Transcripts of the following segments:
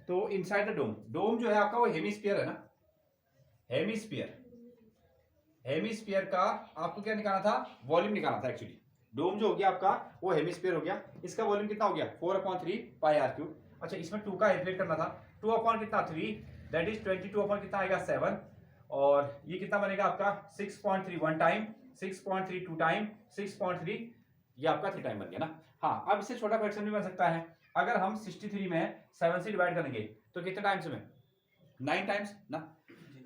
तो inside the डोम, डोम जो है आपका वो हेमिस्फीयर है ना, हेमिस्फीयर, हेमिस्फीयर का आपको क्या निकालना था, वॉल्यूम निकालना था एक्चुअली। डोम जो हो गया आपका वो हेमिस्फीयर हो गया, इसका वॉल्यूम कितना हो गया 4/3 पाई आर क्यूब। अच्छा इसमें 2 का एलिमिनेट करना था, 2 अपॉन कितना 3, दैट इज 22 अपॉन कितना आएगा 7, और ये कितना बनेगा आपका 6.3 1 टाइम, 6.3 2 टाइम, 6.3 ये आपका 3 टाइम बन गया ना। हाँ अब इससे छोटा फ्रैक्शन भी बन सकता है, अगर हम 63 में 7 से डिवाइड करेंगे तो कितने टाइम्स में 9 टाइम्स ना,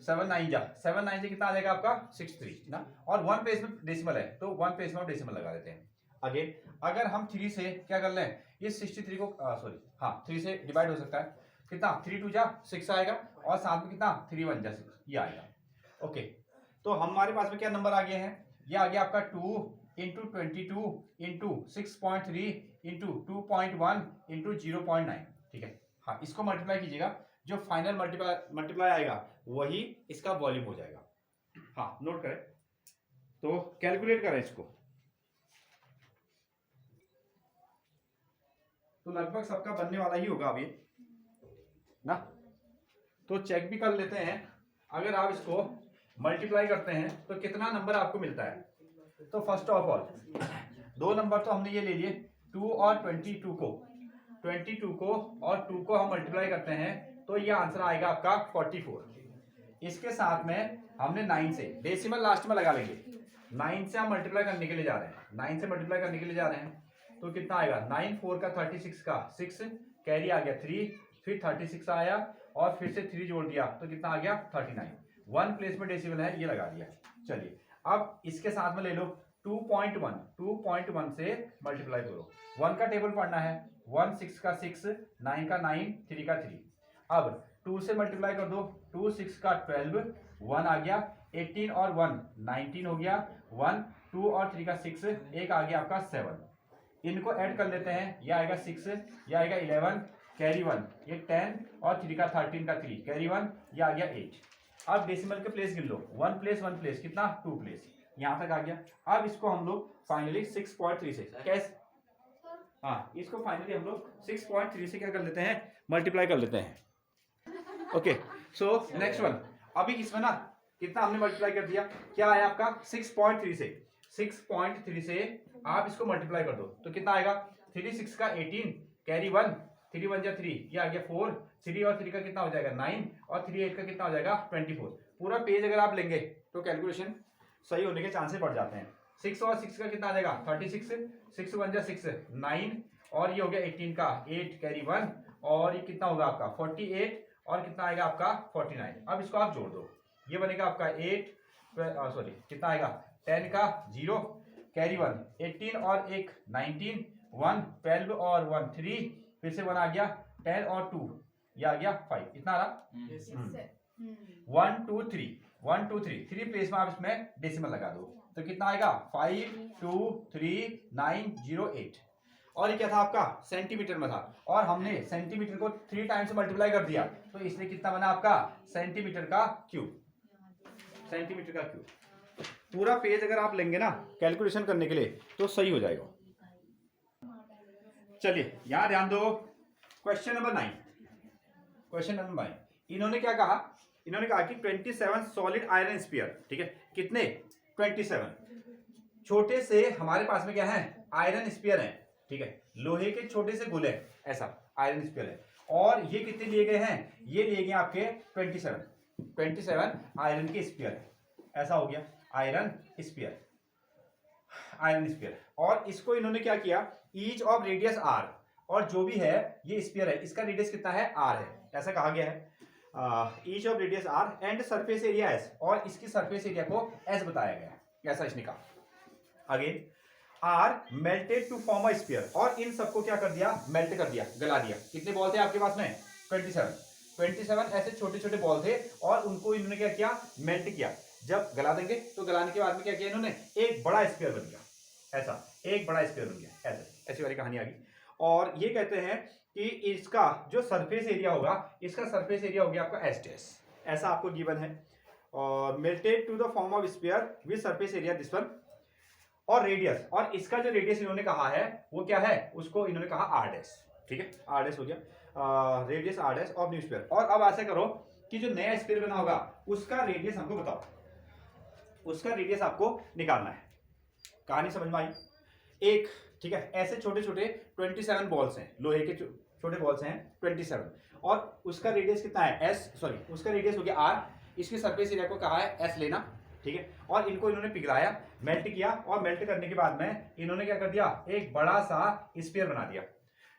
7 9 से कितना आ जाएगा आपका 63 ना, और 1 प्लेस में डेसिमल है तो 1 प्लेस में हम डेसिमल लगा देते हैं। अगेन अगर हम 3 से क्या कर लें, ये 63 को सॉरी हाँ 3 से डिवाइड हो सकता है, कितना 3 2 जा 6 आएगा, और साथ में कितना 3 1 जा 6 ये आएगा। ओके तो हमारे पास में क्या नंबर आ गए हैं, ये आ गया आपका 2 इंटू 22 इंटू 6.3 इंटू 2.1 इंटू 0.9, ठीक है। हाँ इसको मल्टीप्लाई कीजिएगा, जो फाइनल मल्टीप्लाई आएगा वही इसका वॉल्यूम हो जाएगा। हाँ नोट करें, तो कैलकुलेट करें इसको, तो लगभग सबका बनने वाला ही होगा अभी ना, तो चेक भी कर लेते हैं। अगर आप इसको मल्टीप्लाई करते हैं तो कितना नंबर आपको मिलता है। तो फर्स्ट ऑफ ऑल 2 नंबर तो हमने ये ले लिए, 2 और 22 को, 22 को और 2 को हम मल्टीप्लाई करते हैं तो ये आंसर आएगा आपका 44। इसके साथ में हमने 9 से डेसिमल लास्ट में लगा लेंगे, 9 से हम मल्टीप्लाई करने के लिए जा रहे हैं, 9 से मल्टीप्लाई करने के लिए जा रहे हैं तो कितना आएगा 9 4 का 36 का 6 कैरी आ गया 3, फिर 36 आया और फिर से 3 जोड़ दिया तो कितना आ गया 39, 1 प्लेस में डेसिमल है ये लगा दिया। चलिए अब इसके साथ में ले लो 2.1 से मल्टीप्लाई करो, 1 का टेबल पढ़ना है, 1 6 का 6, 9 का 9, 3 का 3। अब 2 से मल्टीप्लाई कर दो, 2 6 का 12, 1 आ गया, 18 और 1 19 हो गया, 1 2 और 3 का 6, एक आ गया आपका 7। इनको ऐड कर लेते हैं, ये आएगा 6, ये आएगा 11 कैरी 1, ये 10 और 3 का 13 का 3 कैरी 1, ये आ गया 8। अब डेसिमल के प्लेस गिन लो, 1 प्लेस कितना 2 प्लेस, यहां तक आ गया। अब इसको हम लोग फाइनली 6.3 से कैसे, हाँ इसको फाइनली हम लोग 6.3 से क्या कर लेते हैं मल्टीप्लाई कर लेते हैं। ओके सो नेक्स्ट वन, अभी इसमें ना कितना हमने मल्टीप्लाई कर दिया, क्या आया आपका 6.3 से, 6.3 से आप इसको मल्टीप्लाई कर दो तो कितना आएगा 3 6 का 18 कैरी 1, 3 1 जा 3, ये आ गया 4, 3 और 3 का कितना हो जाएगा 9 और 3 8 का कितना हो जाएगा 24। पूरा पेज अगर आप लेंगे तो कैलकुलेशन सही होने के चांसेस बढ़ जाते हैं। 6 और 6 का कितना आ जाएगा 36, 6 1 जा 6 9, और ये हो गया 18 का 8 कैरी 1, और ये कितना होगा आपका 48, और कितना आएगा आपका 49। अब इसको आप जोड़ दो, ये बनेगा आपका 8 सॉरी कितना आएगा 10 का 0 कैरी 1, 18 और 1 19, 1 12 और 1 3, फिर से 1 आ गया, 10 और 2 ये आ गया 5, इतना आ रहा 1 2 3 1 2 3 3 प्लेस में आप इसमें डेसिमल लगा दो तो कितना आएगा 5 2 3 9 0 8। और ये क्या था आपका सेंटीमीटर में था, और हमने सेंटीमीटर को 3 टाइम्स से मल्टीप्लाई कर दिया तो इसलिए कितना बना आपका सेंटीमीटर का क्यूब, सेंटीमीटर का क्यूब। पूरा पेज अगर आप लेंगे ना कैलकुलेशन करने के लिए तो सही हो जाएगा। चलिए यहां ध्यान दो, क्वेश्चन नंबर 9, क्वेश्चन नंबर 9 इन्होंने क्या कहा, इन्होंने कहा कि 27 सॉलिड आयरन स्फीयर, ठीक है कितने 27 छोटे से हमारे पास में क्या है आयरन स्फीयर है, ठीक है लोहे के छोटे से गोले ऐसा आयरन स्फीयर है, और ये कितने लिए गए हैं, ये लिए गए आपके 27 आयरन के स्फीयर है, ऐसा हो गया आयरन स्फीयर, आयरन स्फीयर। और इसको इन्होंने क्या किया ईच ऑफ रेडियस आर, और जो भी है ये स्फीयर है इसका रेडियस कितना है आर है, ऐसा कहा गया है each of radius R and surface area S, और इसकी सरफेस एरिया को एस बताया गया है, ऐसा इसने कहा। Again are melted to form a sphere, और इन सबको क्या कर दिया मेल्ट कर दिया गला दिया। कितने बॉल थे आपके पास में 27 ऐसे छोटे छोटे बॉल थे, और उनको इन्होंने क्या किया मेल्ट किया। जब गला देंगे तो गलाने के बाद में क्या किया इन्होंने एक बड़ा स्फीयर बन गया, ऐसा एक बड़ा स्फीयर बन गया, ऐसी वाली कहानी आ गई। और ये कहते हैं कि इसका जो सरफेस एरिया होगा, इसका सरफेस एरिया हो गया आपका एस डैश, ऐसा आपको गिवन है। और melted to the form of sphere with surface area this one, और रेडियस, और इसका जो रेडियस इन्होंने कहा है वो क्या है उसको इन्होंने कहा आर डैश, ठीक है आर डैश हो गया। Radius R dash of new sphere. और अब ऐसे करो कि जो नया स्फीयर बना होगा उसका रेडियस हमको बताओ, उसका रेडियस आपको निकालना है। कहानी समझ में आई? एक, ठीक है, ऐसे छोटे छोटे 27 बॉल्स हैं, लोहे के छोटे बॉल्स हैं 27, और उसका रेडियस कितना है एस, सॉरी उसका रेडियस हो गया आर, इसकी सरफेस एरिया को कहा है एस लेना, ठीक है। और इनको इन्होंने पिघलाया, मेल्ट किया, और मेल्ट करने के बाद में इन्होंने क्या कर दिया, एक बड़ा सा स्फीयर बना दिया,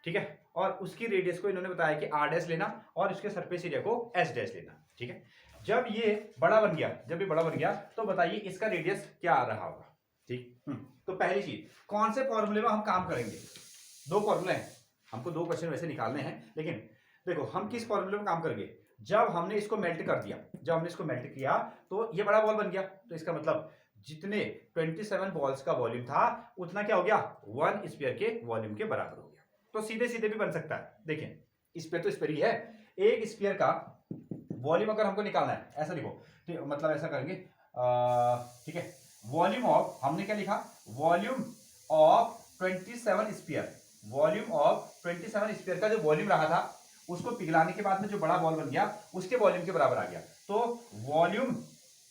ठीक है। और उसकी रेडियस को इन्होंने बताया कि आर डैश लेना और इसके सरफेस एरिया को एस डैश लेना, ठीक है। जब ये बड़ा बन गया, जब ये बड़ा बन गया तो बताइए इसका रेडियस क्या आ रहा होगा, ठीक। तो पहली चीज, कौन से फॉर्मूले में हम काम करेंगे? दो फॉर्मूले हैं, हमको दो क्वेश्चन वैसे निकालने हैं, लेकिन देखो हम किस फॉर्मूले में काम करेंगे। जब हमने इसको मेल्ट कर दिया, जब हमने इसको मेल्ट किया तो ये बड़ा बॉल बन गया, तो इसका मतलब जितने 27 बॉल्स का वॉल्यूम था उतना क्या हो गया, 1 स्फीयर के वॉल्यूम के बराबर हो गया। तो सीधे सीधे भी बन सकता है, देखिए स्फीयर तो स्फीयर ही है, एक स्फीयर का वॉल्यूम अगर हमको निकालना है, ऐसा लिखो, ठीक, मतलब ऐसा करेंगे, ठीक है, वॉल्यूम ऑफ, हमने क्या लिखा, volume of 27 sphere, volume of 27 sphere का जो वॉल्यूम रहा था उसको पिघलाने के बाद में जो बड़ा बॉल बन गया उसके वॉल्यूम के बराबर आ गया। तो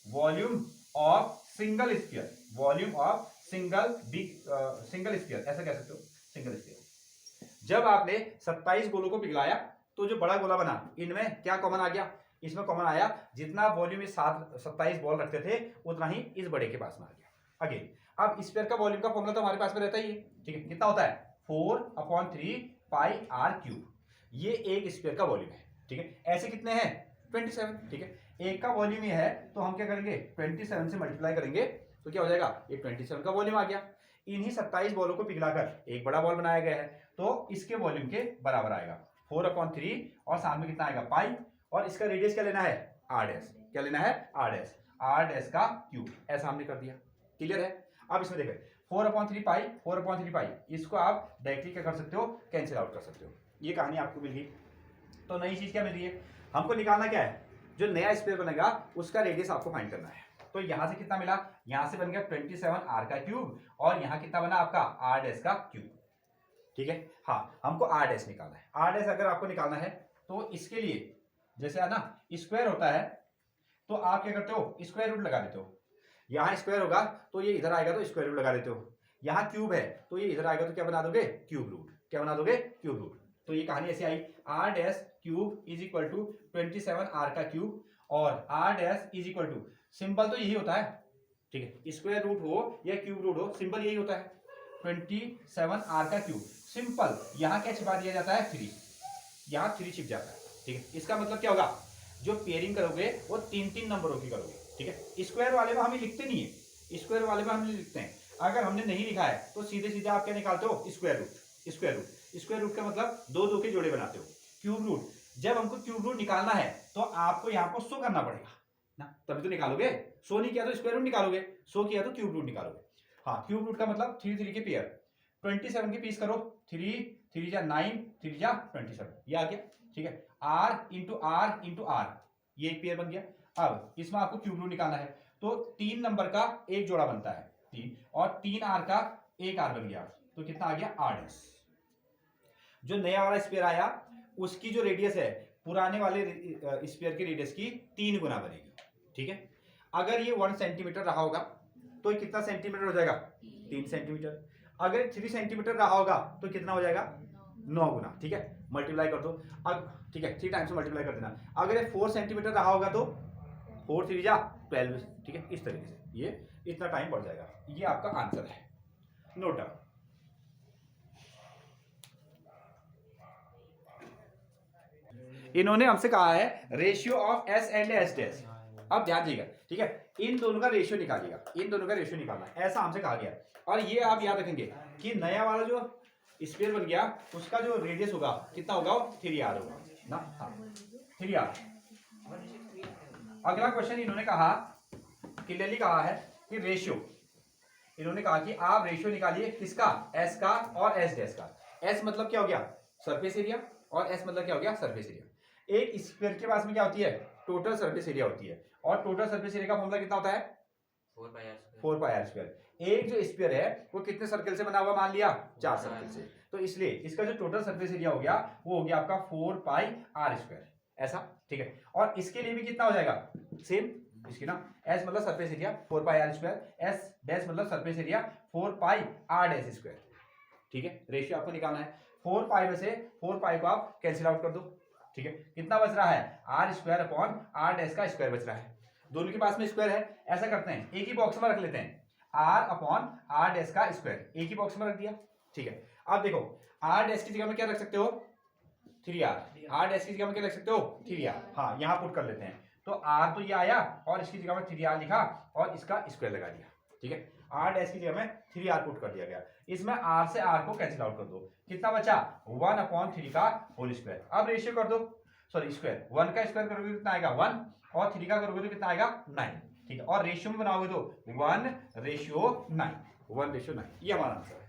volume of single sphere, volume of single sphere, ऐसा कह सकते हो, सिंगल स्फीयर। जब आपने 27 गोलों को पिघलाया तो जो बड़ा गोला बना, इनमें क्या कॉमन आ गया, इसमें कॉमन आया, जितना वॉल्यूम इस 27 बॉल रखते थे उतना ही इस बड़े के पास में आ गया। अगेन अब स्फीयर का वॉल्यूम का फॉर्मूला तो हमारे पास में रहता ही है, ठीक है, कितना होता है 4/3 पाई आर क्यूब, ये एक स्फीयर का वॉल्यूम है, ठीक है। ऐसे कितने हैं 27, ठीक है, एक का वॉल्यूम ये है तो हम क्या करेंगे 27 से मल्टीप्लाई करेंगे तो क्या हो जाएगा, ये 27 का वॉल्यूम आ गया। इन्हीं 27 बॉलों को पिघलाकर एक बड़ा बॉल बनाया गया है तो इसके वॉल्यूम के बराबर आएगा 4/3, और साथ में कितना आएगा पाई, और इसका रेडियस क्या लेना है आर डैश, क्या लेना है आर डैश का क्यूब, ऐसा हमने कर दिया। क्लियर है? अब इसमें देखो 4/3 पाई, इसको आप डायरेक्टली क्या कर सकते हो, कैंसिल आउट कर सकते हो। ये कहानी आपको मिल गई। तो नई चीज क्या मिल रही है, हमको निकालना क्या है, जो नया स्फीयर बनेगा उसका रेडियस आपको फाइंड करना है। तो यहां से कितना मिला, यहां से बन गया 27 आर का क्यूब, और यहां कितना बना आपका आर डैश का क्यूब, ठीक है। हाँ, हमको आर डैश निकालना है। आर डैश अगर आपको निकालना है तो इसके लिए जैसे है ना स्क्वायर होता है तो आप क्या करते हो, स्क्वायर रूट लगा देते हो। यहाँ स्क्वायर होगा तो ये इधर आएगा तो स्क्वायर रूट लगा देते हो, यहाँ क्यूब है तो ये इधर आएगा तो क्या बना दोगे क्यूब रूट, क्या बना दोगे क्यूब रूट। तो ये कहानी ऐसी आई, R dash cube is equal to 27 R का क्यूब, और R dash is equal to, simple तो यही होता है, ठीक है, स्क्वायर रूट हो या क्यूब रूट हो सिंपल यही होता है, 27 आर का क्यूब। सिंपल यहाँ क्या छिपा दिया जाता है 3, यहाँ 3 छिप जाता है, ठीक है। इसका मतलब क्या होगा, जो पेयरिंग करोगे वो 3-3 नंबरों की करोगे, ठीक है। स्क्वायर वाले में हम लिखते नहीं है, स्क्वायर वाले में हम लिखते हैं, अगर हमने नहीं लिखा है तो सीधे सीधे आप क्या निकालते हो स्क्वायर रूट, स्क्वायर रूट का मतलब 2-2 के जोड़े बनाते हो। क्यूब रूट, जब हमको क्यूब रूट निकालना है तो आपको यहाँ पर 100 करना पड़ेगा ना, तभी तो निकालोगे। 100 नहीं किया तो स्क्वायर रूट निकालोगे, 100 किया तो क्यूब रूट निकालोगे। हाँ, क्यूब रूट का मतलब 3 के पेयर, 27 के पीस करो, 3 जा 9, 3 जा 27, ये आ गया, ठीक है। आर इंटू आर, ये एक पेयर बन गया। अब इसमें आपको क्यूब रूट निकालना है तो 3 नंबर का एक जोड़ा बनता है 3, और 3 आर का एक आर बन गया, तो कितना आ गया आर डैश। जो नया वाला स्फीयर आया उसकी जो रेडियस है पुराने वाले स्फीयर की रेडियस की 3 गुना बनेगी, ठीक है। अगर ये 1 सेंटीमीटर रहा होगा तो ये कितना सेंटीमीटर हो जाएगा 3 सेंटीमीटर। अगर 3 सेंटीमीटर रहा होगा तो कितना हो जाएगा 9 गुना, ठीक है, मल्टीप्लाई कर दो। अब ठीक है 3 टाइम्स से मल्टीप्लाई कर देना। अगर ये 4 सेंटीमीटर रहा होगा तो 4 3 जा 12, ठीक है। इस तरीके से ये इतना टाइम बढ़ जाएगा। ये आपका आंसर है, नोट डाउन। इन्होंने हमसे कहा है ratio of S and S dash. अब ध्यान दीजिएगा, ठीक है, इन दोनों का रेशियो निकालिएगा, इन दोनों का रेशियो निकालना है, ऐसा हमसे कहा गया। और ये आप याद रखेंगे कि नया वाला जो स्फीयर बन गया उसका जो रेडियस होगा कितना होगा 3r होगा ना, हाँ 3r। अगला क्वेश्चन इन्होंने कहा, क्लियरली कहा है कि रेशियो, इन्होंने कहा कि आप रेशियो निकालिए किसका, एस का और एस डैश का। एस मतलब क्या हो गया सरफेस एरिया, और एस मतलब क्या हो गया सरफेस एरिया। एक स्फीयर के पास में क्या होती है टोटल सरफेस एरिया होती है, और टोटल सरफेस एरिया का फॉर्मूला कितना होता है 4 पाई आर स्क्वायर। एक जो स्फीयर है वो कितने सर्कल से बना हुआ मान लिया 4 सर्कल से, तो इसलिए इसका जो टोटल सरफेस एरिया हो गया वो हो गया आपका 4 पाई आर स्क्वायर, ऐसा, ठीक है। और इसके लिए भी कितना हो जाएगा सेम, इसकी ना एस मतलब surface area 4 pi R square, S dash मतलब surface area 4 pi R dash square, ठीक है। रेशियो आपको निकालना है, 4 पाई में से 4 पाई को आप कैंसिल आउट कर दो, ठीक है। कितना बच रहा है, R square upon R dash का स्क्वायर बच रहा है, दोनों के पास में स्क्वायर है। ऐसा करते हैं एक ही बॉक्स में रख लेते हैं, आर अपॉन आर डैश का स्क्वायर एक ही बॉक्स में रख दिया, ठीक है। अब देखो आर डैश की जगह में क्या रख सकते हो 3r, आर डैश की जगह में क्या रख सकते हो 3r, हाँ यहाँ पुट कर लेते हैं। तो r तो ये आया और इसकी जगह में 3r लिखा और इसका स्क्वायर लगा दिया, ठीक है। r डैश की जगह में 3r पुट कर दिया गया, इसमें r से r को कैंसिल आउट कर दो, कितना बचा 1/3 का होल स्क्वायर। अब रेशियो कर दो, सॉरी स्क्वायर, 1 का स्क्वायर करोगे तो कितना आएगा 1 और 3 का करोगे तो कितना आएगा 9, ठीक है। और रेशियो में बनाओगे तो 1:9, 1:9, ये हमारा आंसर है।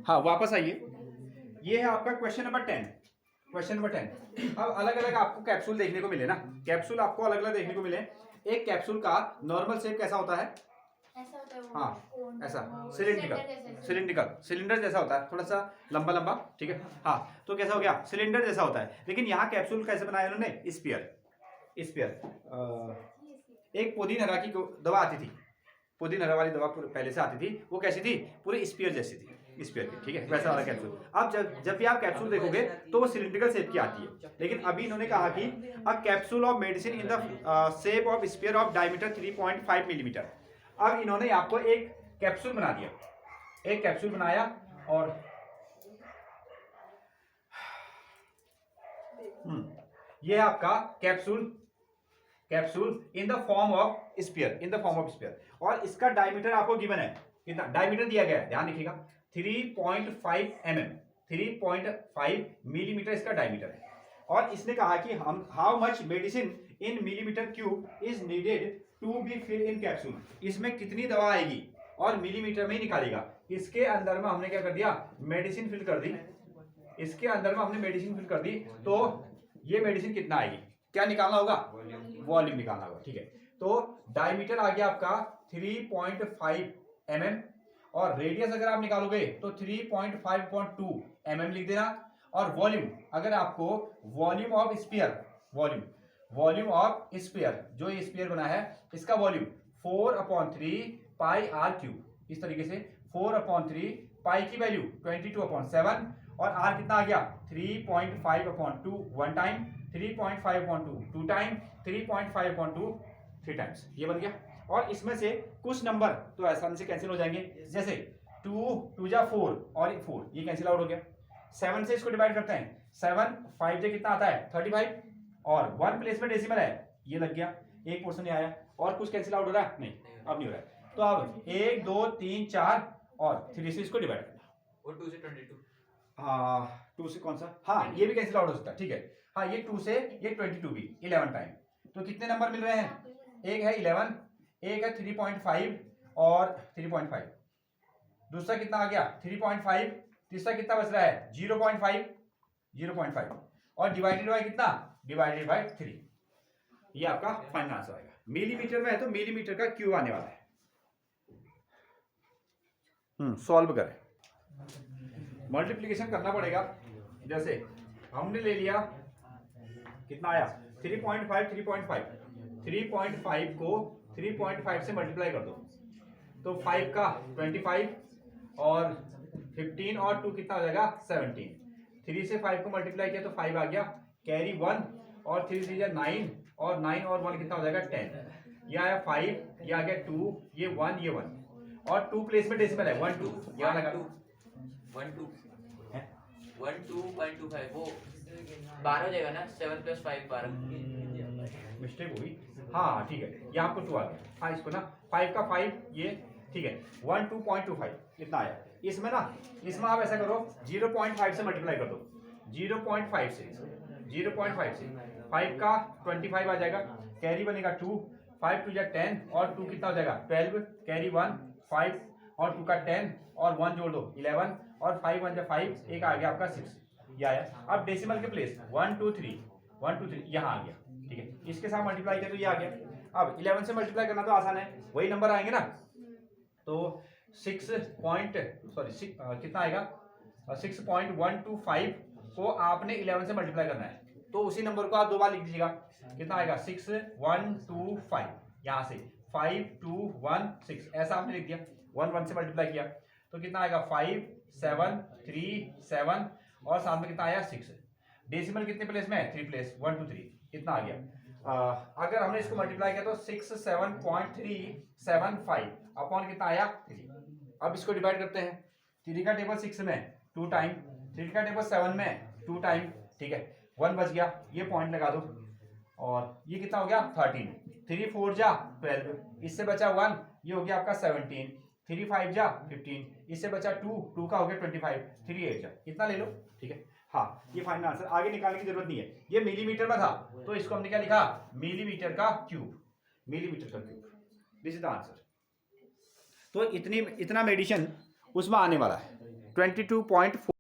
हाँ वापस आइए, ये है आपका क्वेश्चन नंबर 10, क्वेश्चन नंबर 10। अब अलग अलग आपको कैप्सूल देखने को मिले ना, कैप्सूल आपको अलग अलग देखने को मिले। एक कैप्सूल का नॉर्मल शेप कैसा होता है, ऐसा होता है हाँ ऐसा सिलिंड्रिकल सिलेंडर जैसा होता है, थोड़ा सा लंबा लंबा, ठीक है। हाँ तो कैसा हो गया सिलेंडर जैसा होता है, लेकिन यहाँ कैप्सूल कैसे बनाया उन्होंने स्फीयर, एक पोदीन हरा की दवा आती थी, पुदीन हरा वाली दवा पहले से आती थी, वो कैसी थी पूरी स्फीयर जैसी थी, स्फीयर की, ठीक है, वैसा वाला कैप्सूल। अब जब भी आप कैप्सूल देखोगे तो वो सिलिंड्रिकल शेप की आती है, लेकिन अभी इन्होंने कहा कि a capsule of medicine in the shape of sphere of diameter 3.5 millimetre. अब इन्होंने आपको एक कैप्सूल बना दिया, एक कैप्सूल बनाया और ये है आपका capsule in the form of sphere, in the form of sphere, और इसका डायमीटर आपको गिवन है, कितना डायमीटर दिया गया है, ध्यान रखिएगा 3.5 mm, 3.5 मिलीमीटर इसका डायमीटर है। और इसने कहा कि हम how much medicine in millimetre cube is needed to be fill in capsule, इसमें कितनी दवा आएगी और मिलीमीटर में ही निकालेगा। इसके अंदर में हमने क्या कर दिया मेडिसिन फिल कर दी, इसके अंदर में हमने मेडिसिन फिल कर दी, तो ये मेडिसिन कितना आएगी, क्या निकालना होगा वॉल्यूम निकालना होगा, ठीक है। तो डायमीटर आ गया आपका 3.5 mm और रेडियस अगर आप निकालोगे तो 3.5.2 mm लिख देना। और वॉल्यूम अगर आपको volume of sphere, volume of sphere जो ये स्फीयर बना है इसका वॉल्यूम 4/3 पाई आर क्यूब, इस तरीके से 4/3 पाई की वैल्यू 22/7 और आर कितना आ गया 3.5/2 one time, 3.5/2 two time, 3.5/2 3 times, ये बन गया। और इसमें से कुछ नंबर तो आसानी से कैंसिल हो जाएंगे, जैसे 2 जा 4 और 4 ये कैंसिल आउट हो गया। 7 से इसको डिवाइड करते हैं, 7 5 से कितना आता है 35 और 1 प्लेस में डेसिमल है ये लग गया, एक पोर्शन नहीं आया। और कुछ कैंसिल आउट हो रहा है नहीं, अब नहीं हो रहा है। तो अब 1 2 3 4 और 3 से इसको डिवाइड करना, और 2 से 22, हाँ 2 से कौन सा, हाँ ये भी कैंसिल आउट हो सकता है, ठीक है। हाँ ये 2 से ये 22 भी 11 टाइम, तो कितने नंबर मिल रहे हैं, एक है 11, एक है 3.5 और 3.5, दूसरा कितना आ गया 3.5, तीसरा कितना बच रहा है 0.5 और डिवाइडेड बाय कितना, डिवाइडेड बाय 3, ये आपका फाइनल आंसर आएगा। मिलीमीटर में है तो मिलीमीटर का क्यूब आने वाला है। सॉल्व करें, मल्टीप्लिकेशन करना पड़ेगा। जैसे हमने ले लिया कितना आया 3.5 को 3.5 से मल्टीप्लाई कर दो तो 5 का 25 और 15 और 2 कितना हो जाएगा 17, 3 से 5 को मल्टीप्लाई किया तो 5 आ गया, कैरी 1 और 3 से 9 और 9 और 1 कितना हो जाएगा 10, ये आया 5, ये आ गया 2, ये 1, ये 1 और 2 प्लेस में डेसिमल है 1 2, यहाँ लगा 12.25 वो 12 हो जाएगा ना, 7 + 5 12, मिस्टेक हुई, हाँ ठीक है यहाँ आपको 2 आ गया, हाँ इसको ना 5 का 5 ये ठीक है 12.25 इतना आया। इसमें ना इसमें आप ऐसा करो 0.5 से मल्टीप्लाई कर दो, 0.5 से 5 का 25 आ जाएगा, कैरी बनेगा 2, 5 2 10 और 2 कितना हो जाएगा 12, कैरी 1 5 और 2 का 10 और 1 जोड़ दो 11 और 5 1 5, एक आ गया आपका 6, ये आया। अब डेसिमल के प्लेस 1 2 3 यहाँ आ गया, ठीक है, इसके साथ मल्टीप्लाई किया तो ये आ गया। अब 11 से मल्टीप्लाई करना तो आसान है, वही नंबर आएंगे ना, तो 6 आएगा 6.125 को आपने 11 से मल्टीप्लाई करना है। तो उसी नंबर को आप 2 बार लिख दीजिएगा, कितना आएगा 6125, यहाँ से 5216 ऐसा आपने लिख दिया, 1 से मल्टीप्लाई किया तो कितना आएगा 5737 और साथ में कितना आया 6। डेसिमल कितने प्लेस में है 3 प्लेस 1 2 3 इतना आ गया। अगर हमने इसको मल्टीप्लाई किया तो 67.375 अपॉन कितना आया 3। अब इसको डिवाइड करते हैं, 3 का टेबल 6 में 2 टाइम, 3 का टेबल 7 में 2 टाइम, ठीक है 1 बच गया, ये पॉइंट लगा दो और ये कितना हो गया 13, 3 4 जा 12, इससे बचा 1, ये हो गया आपका 17, 3 5 जा 15, इससे बचा 2 का हो गया 25, 3 8 जा इतना ले लो, ठीक है। हाँ ये फाइनल आंसर, आगे निकालने की जरूरत नहीं है, ये मिलीमीटर में था तो इसको हमने क्या लिखा मिलीमीटर का क्यूब, मिलीमीटर का cube, this is the answer. तो इतना मेडिसिन उसमें आने वाला है 22.4।